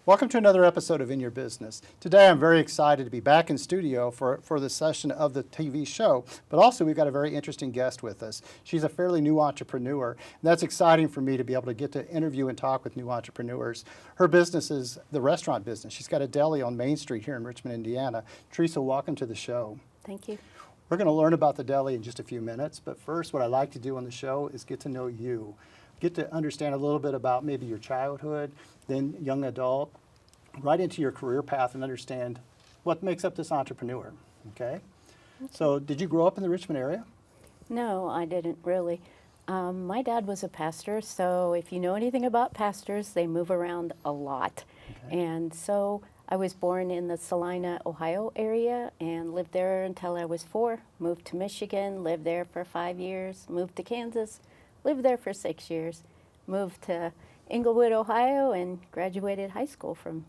Welcome to another episode of In Your Business. Today I'm very excited to be back in studio for the session of the TV show, but also we've got a very interesting guest with us. She's a fairly new entrepreneur, and that's exciting for me to be able to get to interview and talk with new entrepreneurs. Her business is the restaurant business. She's got a deli on Main Street here in Richmond, Indiana. Teresa, welcome to the show. Thank you. We're going to learn about the deli in just a few minutes, but first what I like to do on the show is get to know you. Get to understand a little bit about maybe your childhood, then young adult, right into your career path and understand what makes up this entrepreneur, okay? So did you grow up in the Richmond area? No, I didn't really. My dad was a pastor, so if you know anything about pastors, they move around a lot. Okay. And so I was born in the Salina, Ohio area and lived there until I was 4. Moved to Michigan, lived there for 5 years, moved to Kansas, lived there for 6 years, moved to Englewood, Ohio, and graduated high school from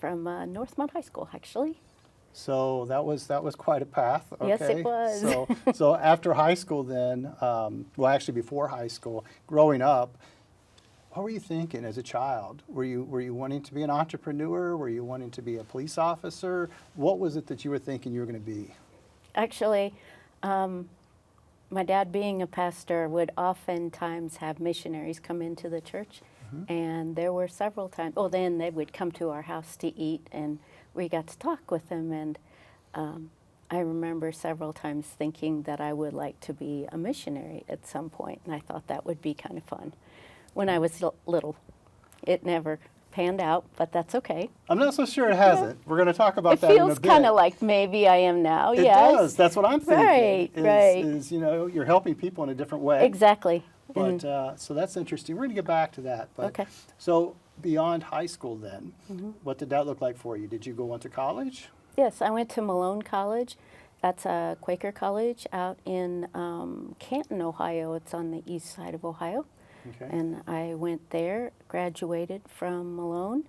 Northmont High School, actually. So that was quite a path. Okay. Yes, it was. So after high school then, well actually before high school, growing up, what were you thinking as a child? Were you wanting to be an entrepreneur? Were you wanting to be a police officer? What was it that you were thinking you were going to be? Actually, my dad being a pastor would oftentimes have missionaries come into the church. And there were several times, then they would come to our house to eat, and we got to talk with them. And I remember several times thinking that I would like to be a missionary at some point, and I thought that would be kind of fun when I was little. It never panned out, but that's okay. I'm not so sure it hasn't. We're going to talk about that in a bit. It feels kind of like maybe I am now, It yes. does. That's what I'm thinking. Right. Is, you know, you're helping people in a different way. Exactly. But so that's interesting. We're going to get back to that. But, Okay. So beyond high school then, what did that look like for you? Did you go on to college? Yes, I went to Malone College. That's a Quaker college out in Canton, Ohio. It's on the east side of Ohio. Okay. And I went there, graduated from Malone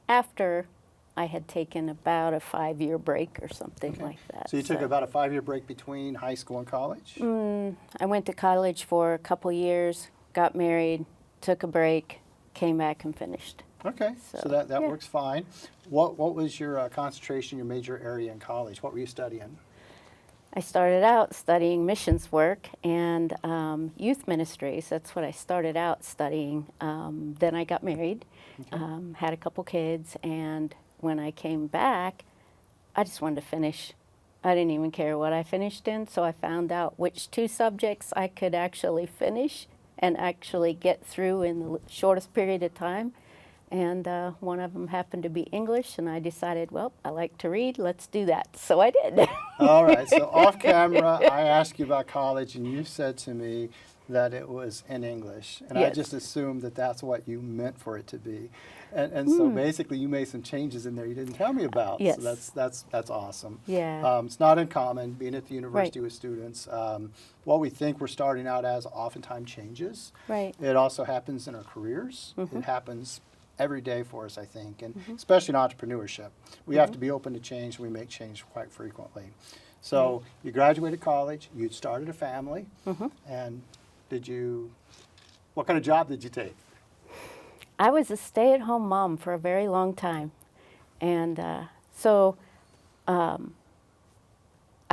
after I had taken about a 5-year break or something like that. So you took about a 5-year break between high school and college? I went to college for a couple years, got married, took a break, came back and finished. Okay, so that works fine. What was your concentration, your major area in college? What were you studying? I started out studying missions work and youth ministries. That's what I started out studying. Then I got married, had a couple kids, and when I came back, I just wanted to finish. I didn't even care what I finished in, so I found out which 2 subjects I could actually finish and actually get through in the shortest period of time. And one of them happened to be English, and I decided, well, I like to read, let's do that. So I did. All right, so off camera, I asked you about college, and you said to me that it was in English. And Yes. I just assumed that that's what you meant for it to be. And so basically you made some changes in there you didn't tell me about. Yes. So that's awesome. Yeah. It's not uncommon being at the university Right. with students. What we think we're starting out as oftentimes changes. Right. It also happens in our careers. It happens every day for us, I think, and especially in entrepreneurship. We have to be open to change. We make change quite frequently. So you graduated college, you started a family, and what kind of job did you take? I was a stay-at-home mom for a very long time. And so I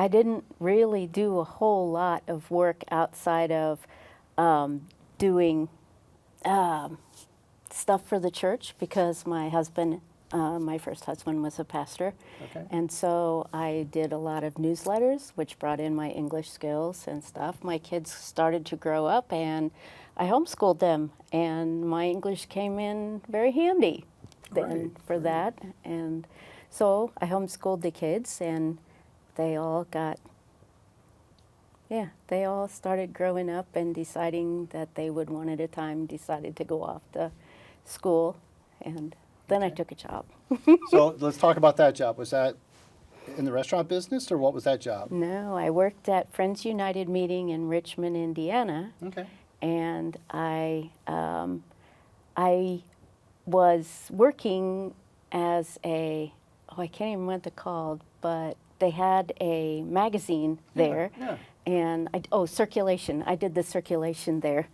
didn't really do a whole lot of work outside of doing stuff for the church because my husband, my first husband was a pastor. Okay. And so I did a lot of newsletters, which brought in my English skills and stuff. My kids started to grow up, and I homeschooled them, and my English came in very handy then for that. And so I homeschooled the kids, and they all started growing up and deciding that they would one at a time, decided to go off to school, and then I took a job. So let's talk about that job. Was that in the restaurant business, or what was that job? No, I worked at Friends United Meeting in Richmond, Indiana. Okay. And I was working as I can't even remember what they're called, but they had a magazine there. Yeah. And circulation. I did the circulation there.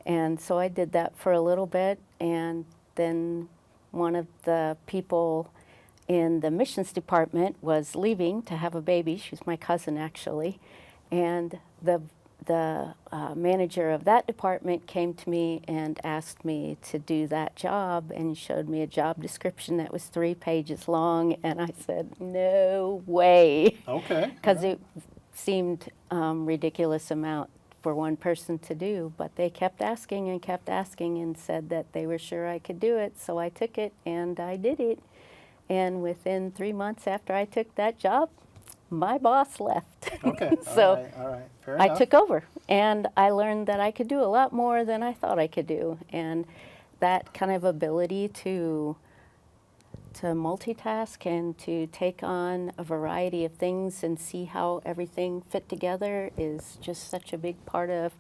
And so I did that for a little bit, and then one of the people in the missions department was leaving to have a baby. She's my cousin, actually. And the manager of that department came to me and asked me to do that job and showed me a job description that was 3 pages long. And I said, no way. Okay. Because it seemed ridiculous amount for one person to do, but they kept asking and said that they were sure I could do it, so I took it and I did it. And within 3 months after I took that job, my boss left. Okay. So all right. Fair I enough. took over, and I learned that I could do a lot more than I thought I could do, and that kind of ability to multitask and to take on a variety of things and see how everything fit together is just such a big part of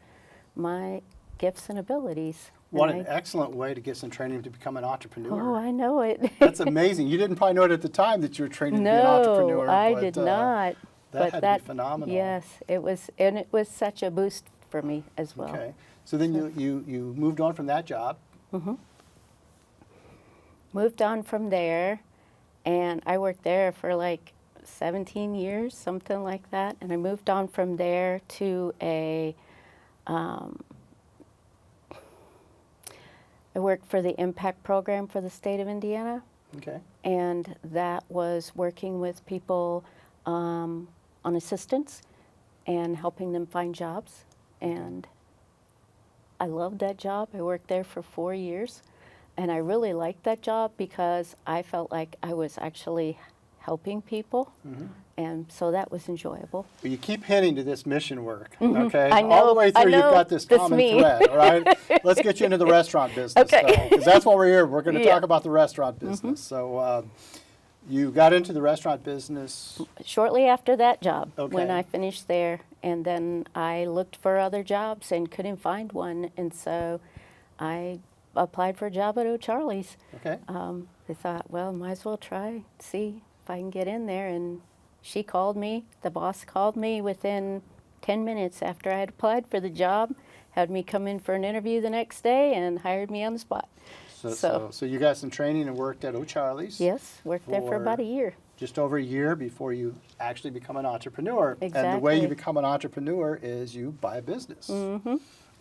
my gifts and abilities. What And an excellent way to get some training to become an entrepreneur. Oh, I know it. That's amazing. You didn't probably know it at the time that you were training to be an No, entrepreneur. I but, did not. That had to be phenomenal. Yes, it was, and it was such a boost for me as well. Okay. So then you moved on from that job. Moved on from there, and I worked there for like 17 years, something like that. And I moved on from there to I worked for the impact program for the state of Indiana, Okay. and that was working with people on assistance and helping them find jobs. And I loved that job. I worked there for 4 years, and I really liked that job because I felt like I was actually helping people, and so that was enjoyable. Well, you keep hinting to this mission work, okay? I know, All the way I through, you've know, got this that's common me. thread, all right? Let's get you into the restaurant business, Okay. because that's what we're here. We're going to Yeah. talk about the restaurant business. So you got into the restaurant business. Shortly after that job, when Okay. I finished there, and then I looked for other jobs and couldn't find one, and so I applied for a job at O'Charlie's. Okay. I thought, well, might as well try, see if I can get in there. And she called me, the boss called me within 10 minutes after I had applied for the job, had me come in for an interview the next day, and hired me on the spot. So you got some training and worked at O'Charlie's. Yes, worked there for about a year. Just over a year before you actually become an entrepreneur. And the way you Exactly. become an entrepreneur is you buy a business.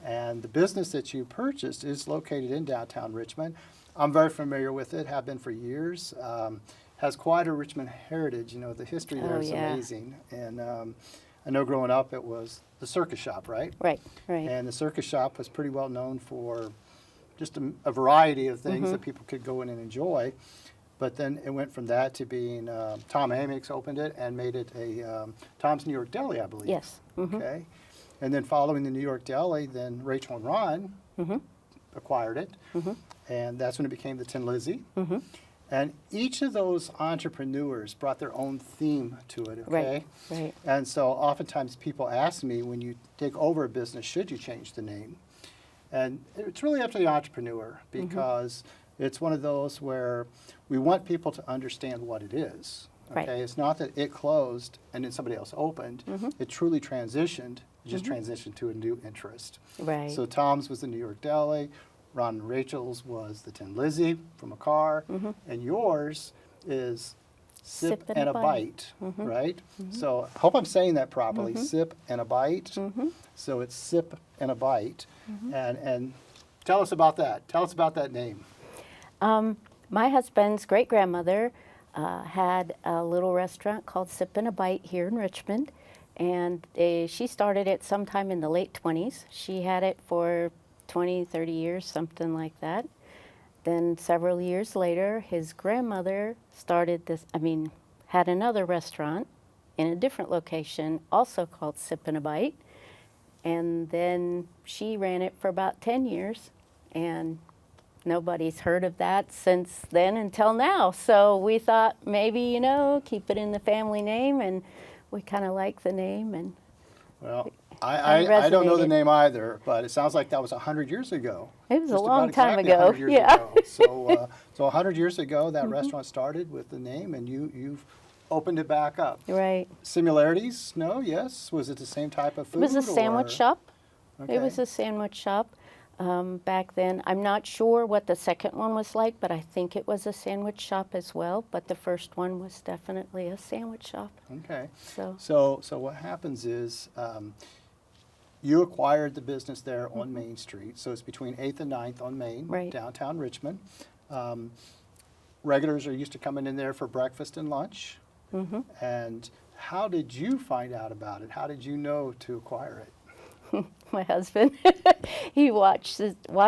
And the business that you purchased is located in downtown Richmond. I'm very familiar with it, have been for years. Has quite a Richmond heritage. You know, the history there Oh, is yeah. amazing. And I know growing up it was the circus shop, right? Right, right. And the circus shop was pretty well known for just a variety of things that people could go in and enjoy. But then it went from that to being, Tom Amix opened it and made it a Tom's New York Deli, I believe. Yes. Okay. And then following the New York Deli, then Rachel and Ron acquired it. And that's when it became the Tin Lizzy. And each of those entrepreneurs brought their own theme to it, okay? Right, right. And so oftentimes people ask me, when you take over a business, should you change the name? And it's really up to the entrepreneur, because it's one of those where we want people to understand what it is. Okay, Right. It's not that it closed and then somebody else opened. It truly transitioned, just transitioned to a new interest. Right. So Tom's was the New York Deli, Ron and Rachel's was the Tin Lizzy from a car, and yours is Sip and a Bite, right? So I hope I'm saying that properly, Sip and a Bite. So it's Sip and a Bite. And tell us about that. Tell us about that name. My husband's great-grandmother had a little restaurant called Sip and a Bite here in Richmond, and she started it sometime in the late 20s. She had it for 20, 30 years, something like that. Then several years later, his grandmother had another restaurant in a different location, also called Sip and a Bite, and then she ran it for about 10 years, and nobody's heard of that since then until now. So we thought maybe, keep it in the family name, and we kind of like the name. And Well, I don't know the resonated. name either, but it sounds like that was 100 years ago. It was a Just long about time exactly ago, 100 years yeah. ago. So 100 years ago, that restaurant started with the name, and you've opened it back up. right. Similarities? No? Yes? Was it the same type of food? It was a sandwich or- shop. Okay. It was a sandwich shop. back then. I'm not sure what the second one was like, but I think it was a sandwich shop as well. But the first one was definitely a sandwich shop. Okay. So, So what happens is you acquired the business there on Main Street. So it's between 8th and 9th on Main, Right. downtown Richmond. Regulars are used to coming in there for breakfast and lunch. And how did you find out about it? How did you know to acquire it? my husband, he watched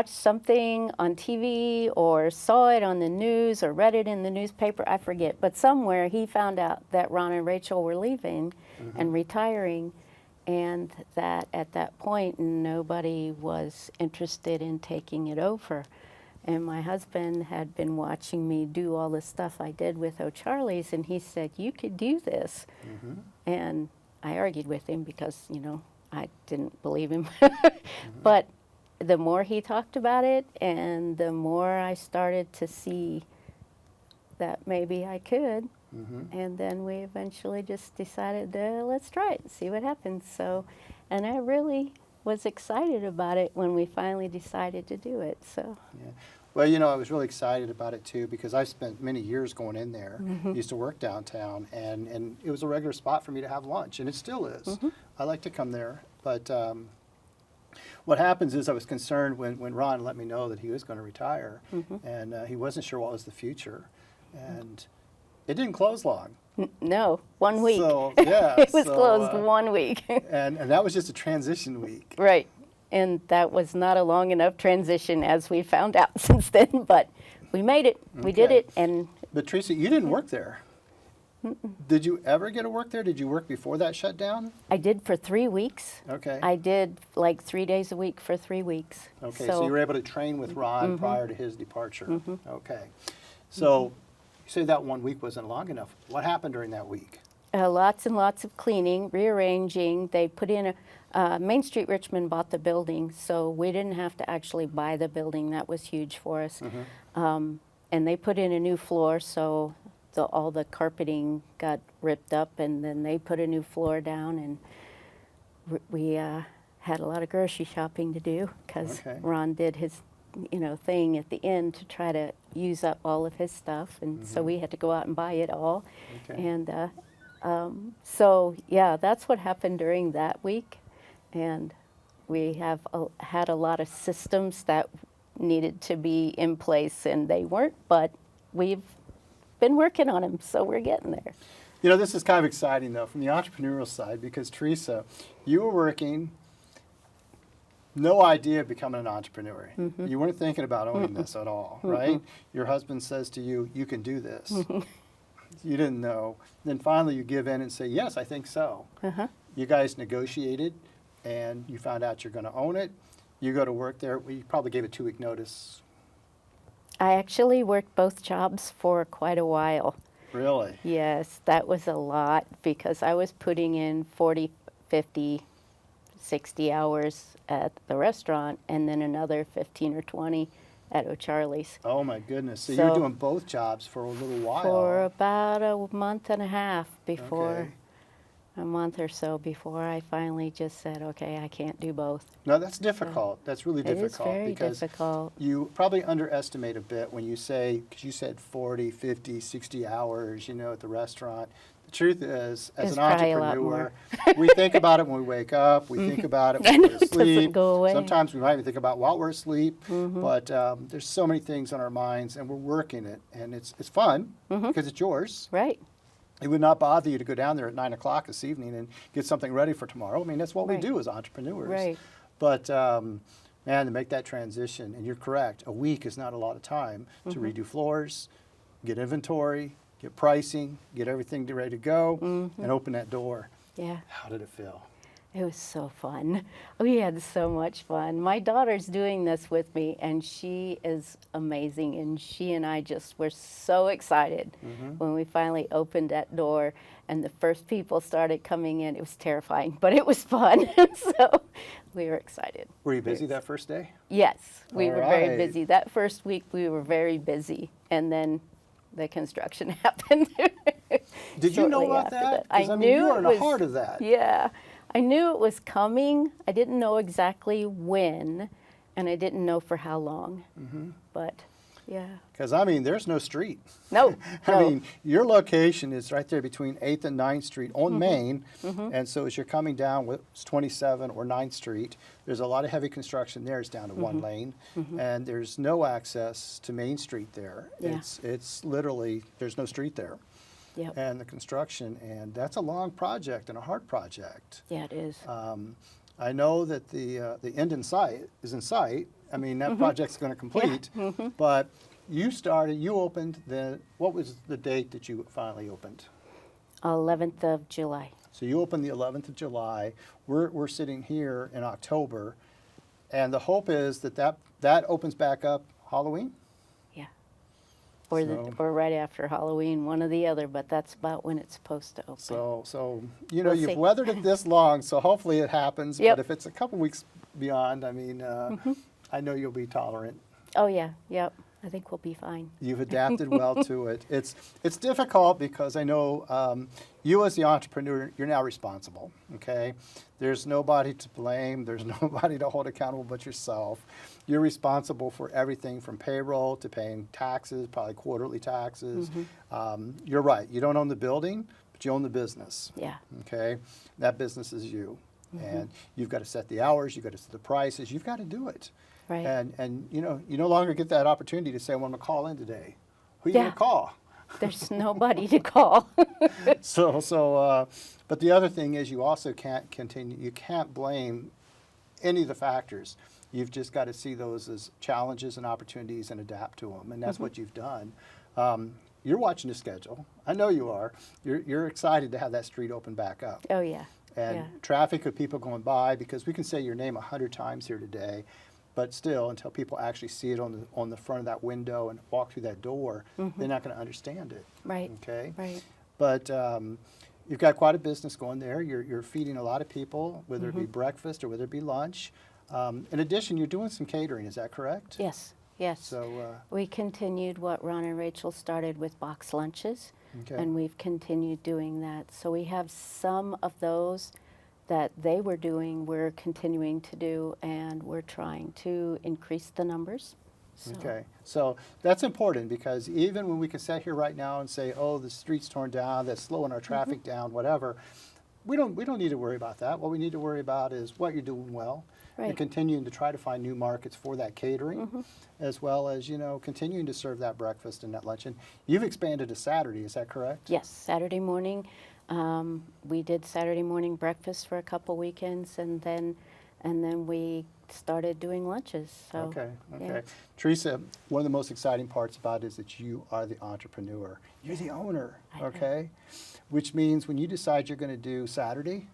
something on TV or saw it on the news or read it in the newspaper, I forget. But somewhere he found out that Ron and Rachel were leaving and retiring, and that at that point nobody was interested in taking it over. And my husband had been watching me do all the stuff I did with O'Charlie's, and he said, "You could do this." And I argued with him because, you know, I didn't believe him. But the more he talked about it, and the more I started to see that maybe I could, and then we eventually just decided, let's try it and see what happens. So, and I really was excited about it when we finally decided to do it. So. Yeah. Well, you know, I was really excited about it too because I spent many years going in there. Used to work downtown, and it was a regular spot for me to have lunch, and it still is. I like to come there, but what happens is I was concerned when Ron let me know that he was going to retire, and he wasn't sure what was the future, and it didn't close long. No, 1 week. So, yeah. It was closed 1 week. and that was just a transition week. Right. And that was not a long enough transition, as we found out since then, but we made it. We did Okay. it. And But Teresa, you didn't work there. Did you ever get to work there? Did you work before that shut down? I did for 3 weeks. Okay. I did like 3 days a week for 3 weeks. Okay, so you were able to train with Ron prior to his departure. Okay. So you say that 1 week wasn't long enough. What happened during that week? Lots and lots of cleaning, rearranging. They put in Main Street Richmond bought the building, so we didn't have to actually buy the building. That was huge for us. And they put in a new floor, so all the carpeting got ripped up, and then they put a new floor down, and we had a lot of grocery shopping to do because Okay. Ron did his thing at the end to try to use up all of his stuff, and so we had to go out and buy it all. Okay. And so, yeah, that's what happened during that week. And we have had a lot of systems that needed to be in place, and they weren't, but we've been working on them, so we're getting there. You know, this is kind of exciting, though, from the entrepreneurial side, because, Teresa, you were working, no idea of becoming an entrepreneur. You weren't thinking about owning this at all, right? Your husband says to you, "You can do this." You didn't know. Then finally you give in and say, "Yes, I think so." You guys negotiated, and you found out you're going to own it. You go to work there. Well, you probably gave a 2-week notice. I actually worked both jobs for quite a while. Really? Yes, that was a lot because I was putting in 40, 50, 60 hours at the restaurant and then another 15 or 20 at O'Charlie's. Oh, my goodness. So you were So- doing both jobs for a little while. For about a month and a half before, Okay. a month or so before I finally just said, okay, I can't do both. No, that's difficult. That's really It is difficult very because difficult. you probably underestimate a bit when you say, because you said 40, 50, 60 hours, at the restaurant. The truth is, as It's an probably a lot entrepreneur, we think about it when we wake up. We think about it when we're It doesn't asleep. go away. Sometimes we might even think about while we're asleep. But there's so many things on our minds, and we're working it. And it's fun because it's yours. Right. It would not bother you to go down there at 9 o'clock this evening and get something ready for tomorrow. I mean, that's what we Right. do as entrepreneurs. Right. But, man, to make that transition, and you're correct, a week is not a lot of time to redo floors, get inventory, get pricing, get everything ready to go, and open that door. Yeah. How did it feel? It was so fun. We had so much fun. My daughter's doing this with me, and she is amazing. And she and I just were so excited when we finally opened that door and the first people started coming in. It was terrifying, but it was fun. So we were excited. Were you busy that first day? Yes, we All were very right. busy. That first week, we were very busy. And then the construction happened. Did you know shortly about after that? I 'Cause, I mean, knew you were it in the was, heart of that. Yeah, I knew it was coming. I didn't know exactly when, And I didn't know for how long, but yeah. Because, I mean, there's no street. No, I mean, your location is right there between 8th and 9th Street on Main. And so as you're coming down with 27 or 9th Street, there's a lot of heavy construction there. It's down to one lane. And there's no access to Main Street there. Yeah. It's literally, there's no street there. Yep. And the construction, and that's a long project and a hard project. Yeah, it is. I know that the end in sight is in sight. I mean, that project's going to complete. But you opened what was the date that you finally opened? 11th of July. So you opened the 11th of July. We're sitting here in October. And the hope is that opens back up Halloween? Yeah. Or, So- or right after Halloween, one or the other, but that's about when it's supposed to open. So you know, We'll you've see. weathered it this long, so hopefully it happens. Yep. But if it's a couple weeks beyond, I mean, I know you'll be tolerant. Oh, yeah, yep. I think we'll be fine. You've adapted well to it. It's difficult because I know you as the entrepreneur, you're now responsible, okay? There's nobody to blame. There's nobody to hold accountable but yourself. You're responsible for everything from payroll to paying taxes, probably quarterly taxes. You're right. You don't own the building, but you own the business, Yeah. okay? That business is you. And you've got to set the hours. You've got to set the prices. You've got to do it. Right. And you know, you no longer get that opportunity to say, well, I'm going to call in today. Who are you Yeah. going to call? There's nobody to call. But the other thing is you also can't continue, you can't blame any of the factors. You've just got to see those as challenges and opportunities and adapt to them. And that's what you've done. You're watching the schedule. I know you are. You're excited to have that street open back up. Oh, yeah. And Yeah. traffic of people going by, because we can say your name 100 times here today, but still, until people actually see it on the front of that window and walk through that door, they're not going to understand it. Right. Okay. Right. But you've got quite a business going there. You're feeding a lot of people, whether it be breakfast or whether it be lunch. In addition, you're doing some catering. Is that correct? Yes. Yes. So We continued what Ron and Rachel started with box lunches, okay. and we've continued doing that. So we have some of those that they were doing, we're continuing to do, and we're trying to increase the numbers. So, Okay, so that's important because even when we can sit here right now and say, oh, the street's torn down, that's slowing our traffic down, whatever, we don't need to worry about that. What we need to worry about is what you're doing well and Right. continuing to try to find new markets for that catering, as well as, you know, continuing to serve that breakfast and that luncheon. You've expanded to Saturday, is that correct? Yes, Saturday morning. We did Saturday morning breakfast for a couple weekends, and then we started doing lunches. So Okay, okay. yeah. Teresa, one of the most exciting parts about it is that you are the entrepreneur. You're the owner, I know. okay? Which means when you decide you're going to do Saturday,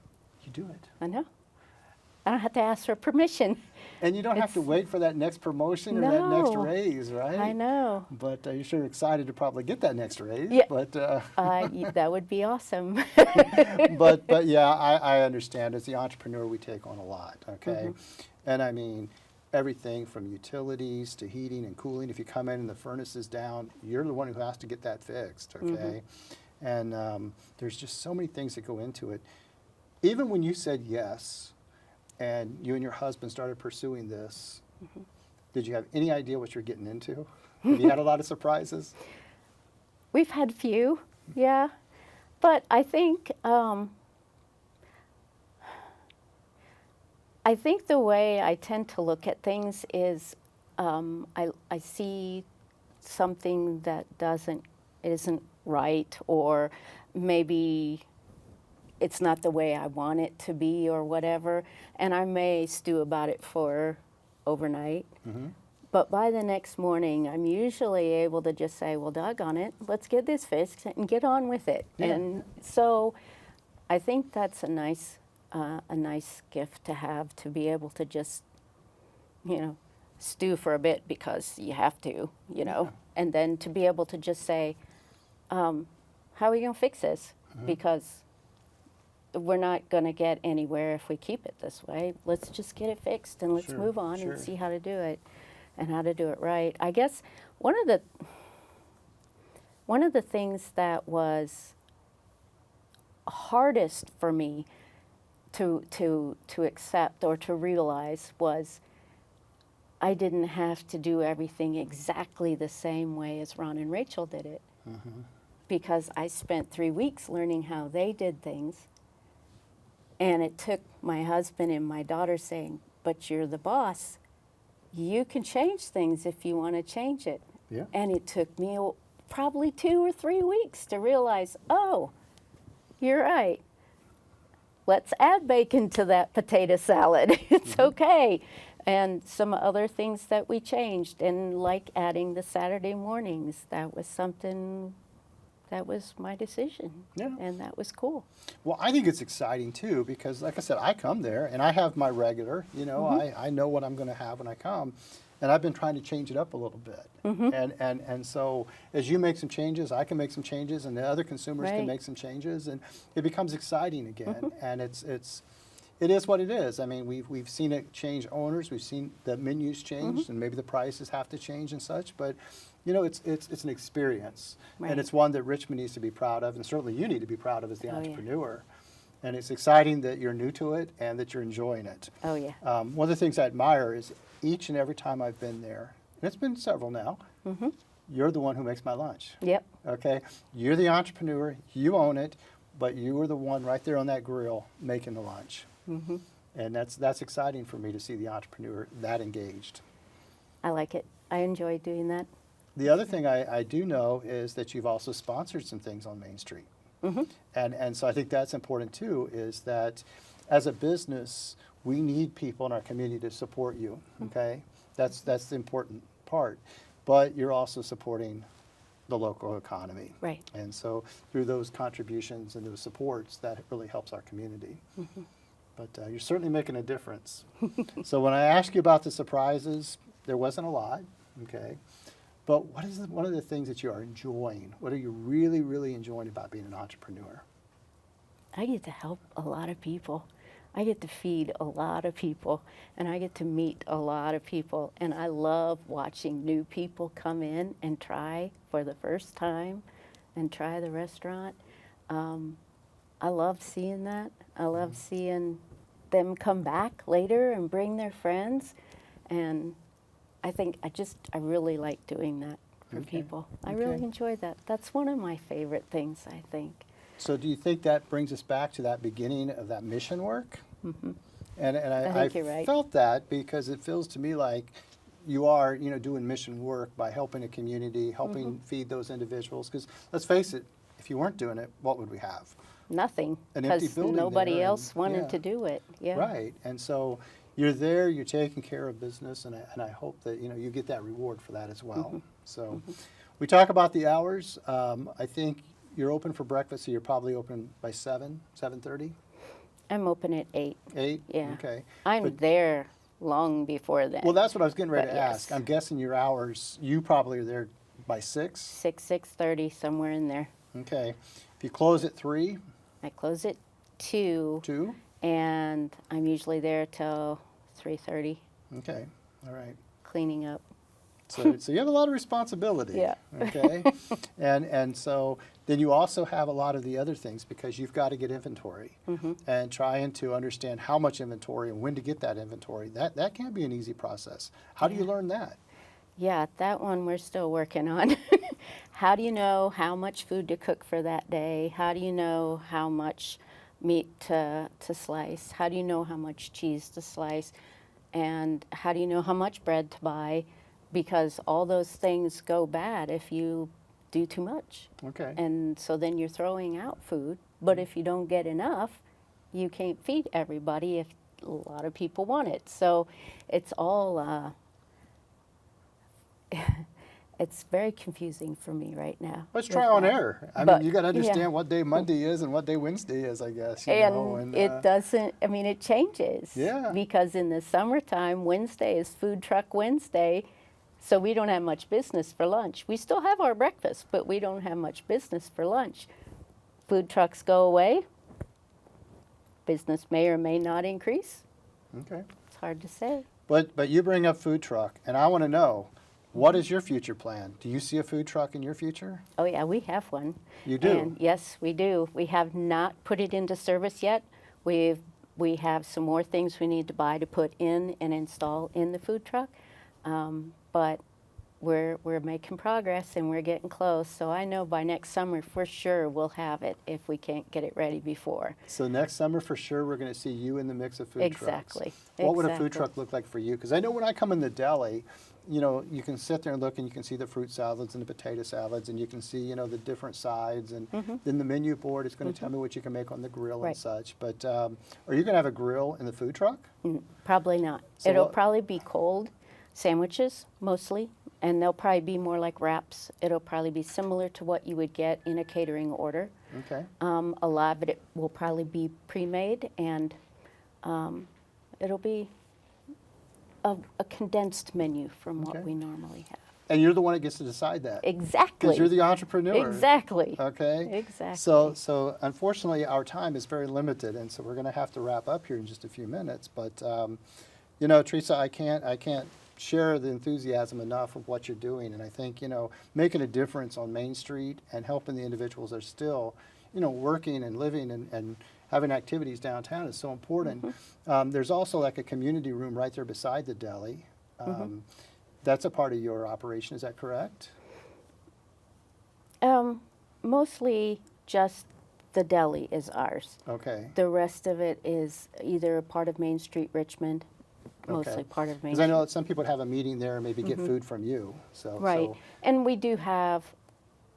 you do it. I know. I don't have to ask for permission. And you don't have to wait for that next promotion or that next No. raise, right? I know. But you're sure excited to probably get that next raise. Yeah. But That would be awesome. but yeah, I understand. As the entrepreneur, we take on a lot, okay? And I mean, everything from utilities to heating and cooling. If you come in and the furnace is down, you're the one who has to get that fixed, okay? And there's just so many things that go into it. Even when you said yes, and you and your husband started pursuing this, did you have any idea what you're getting into? Have you had a lot of surprises? We've had few, yeah. But I think the way I tend to look at things is I see something that isn't right, or maybe it's not the way I want it to be or whatever, and I may stew about it for overnight. But by the next morning, I'm usually able to just say, well, doggone it, let's get this fixed and get on with it. Yeah. And so I think that's a nice gift to have, to be able to just, stew for a bit because you have to, and then to be able to just say, how are we going to fix this? Because we're not going to get anywhere if we keep it this way. Let's just get it fixed and let's Sure, move on sure. and see how to do it and how to do it right. I guess one of the things that was hardest for me to accept or to realize was I didn't have to do everything exactly the same way as Ron and Rachel did it. Because I spent 3 weeks learning how they did things. And it took my husband and my daughter saying, but you're the boss. You can change things if you want to change it. Yeah. And it took me probably 2 or 3 weeks to realize, oh, you're right. Let's add bacon to that potato salad. It's okay. And some other things that we changed, and like adding the Saturday mornings, that was something that was my decision. Yeah. And that was cool. Well, I think it's exciting too because, like I said, I come there and I have my regular. You know, I know what I'm going to have when I come, and I've been trying to change it up a little bit. And so as you make some changes, I can make some changes, and the other consumers can Right. make some changes, and it becomes exciting again. And it is what it is. I mean, we've seen it change owners, we've seen the menus change, and maybe the prices have to change and such, but you know, it's an experience, Right. and it's one that Richmond needs to be proud of, and certainly you need to be proud of as the Oh, yeah. entrepreneur. And it's exciting that you're new to it and that you're enjoying it. Oh, yeah. One of the things I admire is each and every time I've been there, and it's been several now, you're the one who makes my lunch. Yep. Okay, you're the entrepreneur, you own it, but you are the one right there on that grill making the lunch. And that's exciting for me to see the entrepreneur that engaged. I like it. I enjoy doing that. The other thing I do know is that you've also sponsored some things on Main Street. And so I think that's important too, is that as a business, we need people in our community to support you, okay? That's the important part. But you're also supporting the local economy. Right. And so through those contributions and those supports, that really helps our community. But you're certainly making a difference. So when I ask you about the surprises, there wasn't a lot, okay? But what is one of the things that you are enjoying? What are you really, really enjoying about being an entrepreneur? I get to help a lot of people. I get to feed a lot of people, and I get to meet a lot of people. And I love watching new people come in and try for the first time and try the restaurant. I love seeing that. I love seeing them come back later and bring their friends. And I really like doing that for people. I really Okay. enjoy that. That's one of my favorite things, I think. So do you think that brings us back to that beginning of that mission work? And I think you're right. felt that because it feels to me like you are, you know, doing mission work by helping a community, helping feed those individuals. Because let's face it, if you weren't doing it, what would we have? Nothing, An empty because building nobody there, else and- wanted yeah. to do it. Yeah. Right. And so you're there, you're taking care of business, and I hope that, you know, you get that reward for that as well. So we talk about the hours. I think you're open for breakfast, so you're probably open by 7:30? I'm open at 8. 8? Yeah. Okay. I'm But- there long before then. Well, that's what I was getting ready But to yes. ask. I'm guessing your hours, you probably are there by 6? 6:30, somewhere in there. Okay. If you close at 3, I close at 2, 2? and I'm usually there till 3:30, Okay. All right. cleaning up. So you have a lot of responsibility. Yeah. Okay. and so then you also have a lot of the other things because you've got to get inventory and trying to understand how much inventory and when to get that inventory. That can't be an easy process. How do you learn that? Yeah, that one we're still working on. How do you know how much food to cook for that day? How do you know how much meat to slice? How do you know how much cheese to slice? And how do you know how much bread to buy? Because all those things go bad if you do too much. Okay. And so then you're throwing out food. But if you don't get enough, you can't feed everybody if a lot of people want it. So it's all, it's very confusing for me right now. Let's with try on that. air. I But, mean, you got to yeah. understand what day Monday is and what day Wednesday is, I guess. You And know, it doesn't, I mean, it changes. Yeah. Because in the summertime, Wednesday is Food Truck Wednesday, so we don't have much business for lunch. We still have our breakfast, but we don't have much business for lunch. Food trucks go away. Business may or may not increase. Okay. It's hard to say. But you bring up food truck, and I want to know, what is your future plan? Do you see a food truck in your future? Oh yeah, we have one. You do? And yes, we do. We have not put it into service yet. We have some more things we need to buy to put in and install in the food truck. But we're making progress and we're getting close. So I know by next summer for sure we'll have it if we can't get it ready before. So next summer for sure we're going to see you in the mix of food trucks. Exactly. What would a food Exactly. truck look like for you? Because I know when I come in the deli, you know, you can sit there and look and you can see the fruit salads and the potato salads and you can see, you know, the different sides and then the menu board is going to tell me what you can make on the grill and Right. such. But are you going to have a grill in the food truck? Probably not. So It'll what- probably be cold sandwiches mostly, and they'll probably be more like wraps. It'll probably be similar to what you would get in a catering order. Okay. A lot of it will probably be pre-made, and it'll be a condensed menu from what Okay. we normally have. And you're the one that gets to decide that. Exactly. Because you're the entrepreneur. Exactly. Okay. Exactly. So unfortunately, our time is very limited, and so we're going to have to wrap up here in just a few minutes. But you know, Teresa, I can't share the enthusiasm enough of what you're doing, and I think, you know, making a difference on Main Street and helping the individuals that are still, you know, working and living and having activities downtown is so important. There's also like a community room right there beside the deli. That's a part of your operation, is that correct? Mostly just the deli is ours. Okay. The rest of it is either a part of Main Street, Richmond, mostly Okay. part of Main Because I Street. know that some people have a meeting there and maybe get food from you. So Right. so- And we do have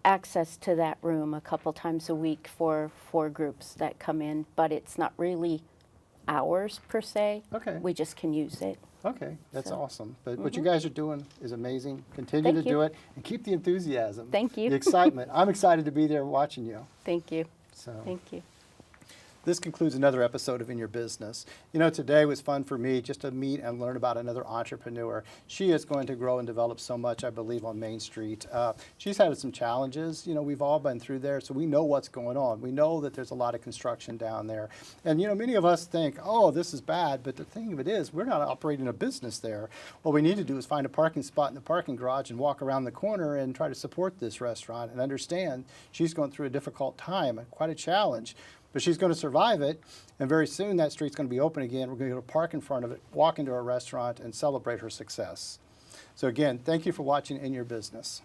access to that room a couple times a week for groups that come in, but it's not really ours per se. Okay. We just can use it. Okay, that's So- awesome. But what you guys are doing is amazing. Continue Thank to you. do it and keep the enthusiasm. Thank you. The excitement. I'm excited to be there watching you. Thank you. So Thank you. this concludes another episode of In Your Business. You know, today was fun for me just to meet and learn about another entrepreneur. She is going to grow and develop so much, I believe, on Main Street. She's had some challenges. You know, we've all been through there, so we know what's going on. We know that there's a lot of construction down there. And, you know, many of us think, oh, this is bad, but the thing of it is, we're not operating a business there. What we need to do is find a parking spot in the parking garage and walk around the corner and try to support this restaurant and understand she's going through a difficult time, quite a challenge. But she's going to survive it, and very soon that street's going to be open again. We're going to go park in front of it, walk into our restaurant, and celebrate her success. So again, thank you for watching In Your Business.